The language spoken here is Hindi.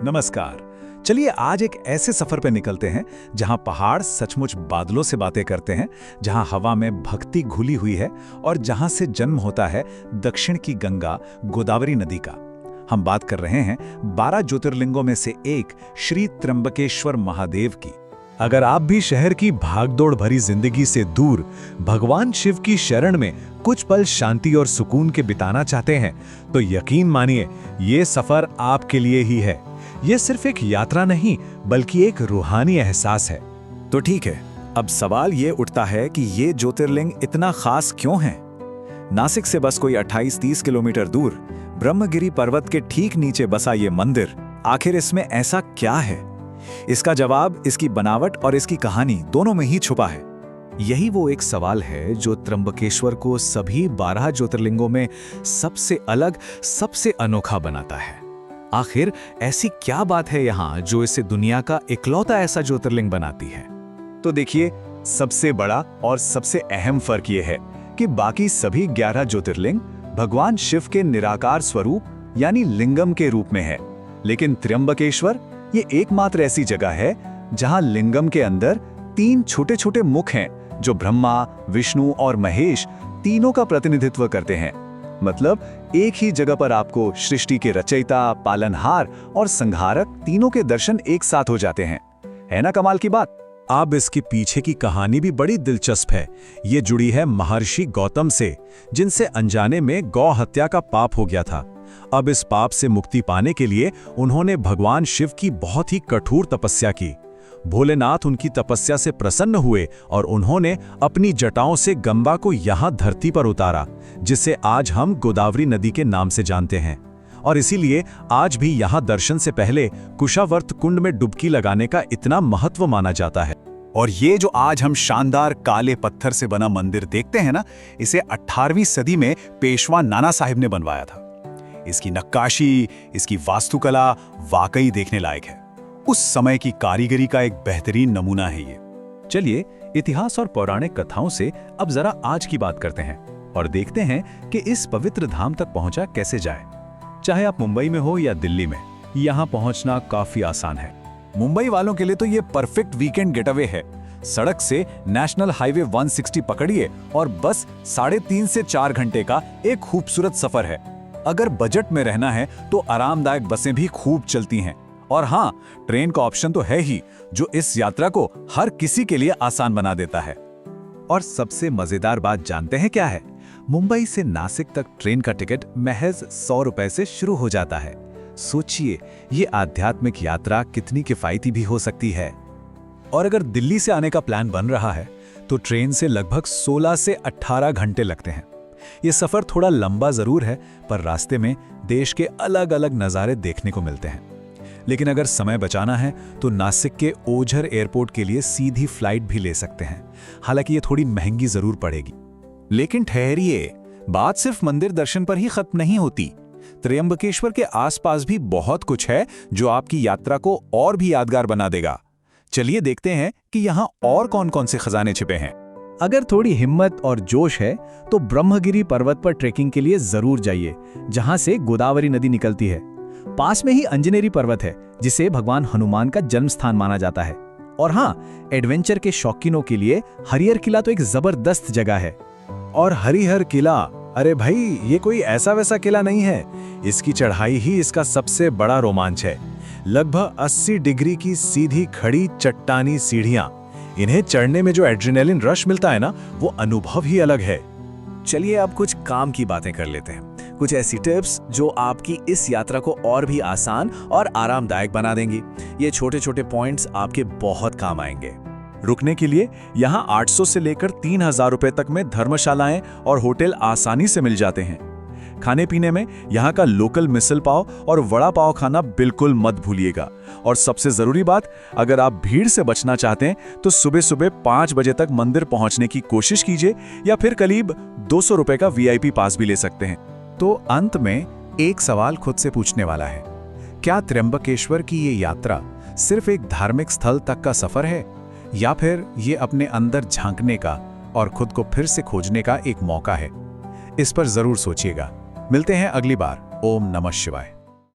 नमस्कार। चलिए आज एक ऐसे सफर पे निकलते हैं जहां पहाड़ सचमुच बादलों से बातें करते हैं, जहां हवा में भक्ति घुली हुई है और जहां से जन्म होता है दक्षिण की गंगा गोदावरी नदी का। हम बात कर रहे हैं 12 ज्योतिर्लिंगों में से एक श्री त्र्यंबकेश्वर महादेव की। अगर आप भी शहर की भागदौड़ भरी जिंदगी से दूर भगवान शिव की शरण में कुछ पल शांति और सुकून के बिताना चाहते हैं, तो यकीन मानिए ये सफर आपके लिए ही है। ये सिर्फ एक यात्रा नहीं बल्कि एक रूहानी एहसास है। तो ठीक है, अब सवाल ये उठता है कि ये ज्योतिर्लिंग इतना खास क्यों है? नासिक से बस कोई 28-30 किलोमीटर दूर ब्रह्मगिरी पर्वत के ठीक नीचे बसा ये मंदिर, आखिर इसमें ऐसा क्या है? इसका जवाब इसकी बनावट और इसकी कहानी दोनों में ही छुपा है। यही वो एक सवाल है जो त्र्यंबकेश्वर को सभी 12 ज्योतिर्लिंगों में सबसे अलग, सबसे अनोखा बनाता है। आखिर ऐसी क्या बात है यहाँ जो इसे दुनिया का इकलौता ऐसा ज्योतिर्लिंग बनाती है? तो देखिए, सबसे बड़ा और सबसे अहम फर्क ये है कि बाकी सभी 11 ज्योतिर्लिंग भगवान शिव के निराकार स्वरूप यानी लिंगम के रूप में है, लेकिन त्र्यंबकेश्वर ये एकमात्र ऐसी जगह है जहां लिंगम के अंदर 3 छोटे-छोटे मुख हैं जो ब्रह्मा, विष्णु और महेश तीनों का प्रतिनिधित्व करते हैं। मतलब एक ही जगह पर आपको सृष्टि के रचयिता, पालनहार और संहारक तीनों के दर्शन एक साथ हो जाते हैं। है ना कमाल की बात? अब इसके पीछे की कहानी भी बड़ी दिलचस्प है। ये जुड़ी है महर्षि गौतम से, जिनसे अनजाने में गौ हत्या का पाप हो गया था। अब इस पाप से मुक्ति पाने के लिए उन्होंने भगवान शिव की बहुत ही कठोर तपस्या की। भोलेनाथ उनकी तपस्या से प्रसन्न हुए और उन्होंने अपनी जटाओं से गंगा को यहाँ धरती पर उतारा, जिसे आज हम गोदावरी नदी के नाम से जानते हैं। और इसीलिए आज भी यहाँ दर्शन से पहले कुशावर्त कुंड में डुबकी लगाने का इतना महत्व माना जाता है। और ये जो आज हम शानदार काले पत्थर से बना मंदिर देखते हैं ना, इसे 18वीं सदी में पेशवा नाना साहिब ने बनवाया था। इसकी नक्काशी, इसकी वास्तुकला वाकई देखने लायक है। उस समय की कारीगरी का एक बेहतरीन नमूना है ये। चलिए इतिहास और पौराणिक कथाओं से अब जरा आज की बात करते हैं और देखते हैं कि इस पवित्र धाम तक पहुंचा कैसे जाए। चाहे आप मुंबई में हो या दिल्ली में, यहाँ पहुंचना काफी आसान है। मुंबई वालों के लिए तो ये परफेक्ट वीकेंड गेटअवे है। सड़क से नेशनल हाईवे 160 पकड़िए और बस 3.5 से 4 घंटे का एक खूबसूरत सफर है। अगर बजट में रहना है तो आरामदायक बसें भी खूब चलती हैं। और हाँ, ट्रेन का ऑप्शन तो है ही, जो इस यात्रा को हर किसी के लिए आसान बना देता है। और सबसे मजेदार बात जानते हैं क्या है? मुंबई से नासिक तक ट्रेन का टिकट महज 100 रुपए से शुरू हो जाता है। सोचिए ये आध्यात्मिक यात्रा कितनी किफायती भी हो सकती है। और अगर दिल्ली से आने का प्लान बन रहा है तो ट्रेन से लगभग 16 से 18 घंटे लगते हैं। ये सफर थोड़ा लंबा जरूर है, पर रास्ते में देश के अलग अलग नज़ारे देखने को मिलते हैं। लेकिन अगर समय बचाना है तो नासिक के ओझर एयरपोर्ट के लिए सीधी फ्लाइट भी ले सकते हैं। हालांकि ये थोड़ी महंगी जरूर पड़ेगी। लेकिन ठहरिए, बात सिर्फ मंदिर दर्शन पर ही खत्म नहीं होती। त्र्यंबकेश्वर के आसपास भी बहुत कुछ है जो आपकी यात्रा को और भी यादगार बना देगा। चलिए देखते हैं कि यहाँ और कौन-कौन से खजाने छिपे हैं। अगर थोड़ी हिम्मत और जोश है तो ब्रह्मगिरी पर्वत पर ट्रेकिंग के लिए जरूर जाइए, जहां से गोदावरी नदी निकलती है। पास में ही अंजनेरी पर्वत है, जिसे भगवान हनुमान का जन्म स्थान माना जाता है। और हाँ, एडवेंचर के शौकीनों के लिए हरिहर किला तो एक जबरदस्त जगह है। और हरिहर किला, अरे भाई, ये कोई ऐसा वैसा किला नहीं है। इसकी चढ़ाई ही इसका सबसे बड़ा रोमांच है। लगभग 80 डिग्री की सीधी खड़ी चट्टानी सीढ़ियां। इन्हें चढ़ने में जो एड्रेनालिन रश मिलता है ना, वो अनुभव ही अलग है। चलिए अब कुछ काम की बातें कर लेते हैं। कुछ ऐसी टिप्स जो आपकी इस यात्रा को और भी आसान और आरामदायक बना देंगी। ये छोटे छोटे पॉइंट्स आपके बहुत काम आएंगे। रुकने के लिए यहाँ 800 से लेकर 3000 रुपए तक में धर्मशालाएं और होटल आसानी से मिल जाते हैं। खाने पीने में यहाँ का लोकल मिसल पाव और वड़ा पाव खाना बिल्कुल मत भूलिएगा। और सबसे जरूरी बात, अगर आप भीड़ से बचना चाहते हैं तो सुबह सुबह 5 बजे तक मंदिर पहुंचने की कोशिश कीजिए, या फिर करीब 200 रुपए का VIP पास भी ले सकते हैं। तो अंत में एक सवाल खुद से पूछने वाला है, क्या त्र्यंबकेश्वर की ये यात्रा सिर्फ एक धार्मिक स्थल तक का सफर है, या फिर ये अपने अंदर झांकने का और खुद को फिर से खोजने का एक मौका है? इस पर जरूर सोचिएगा। मिलते हैं अगली बार। ओम नमः शिवाय।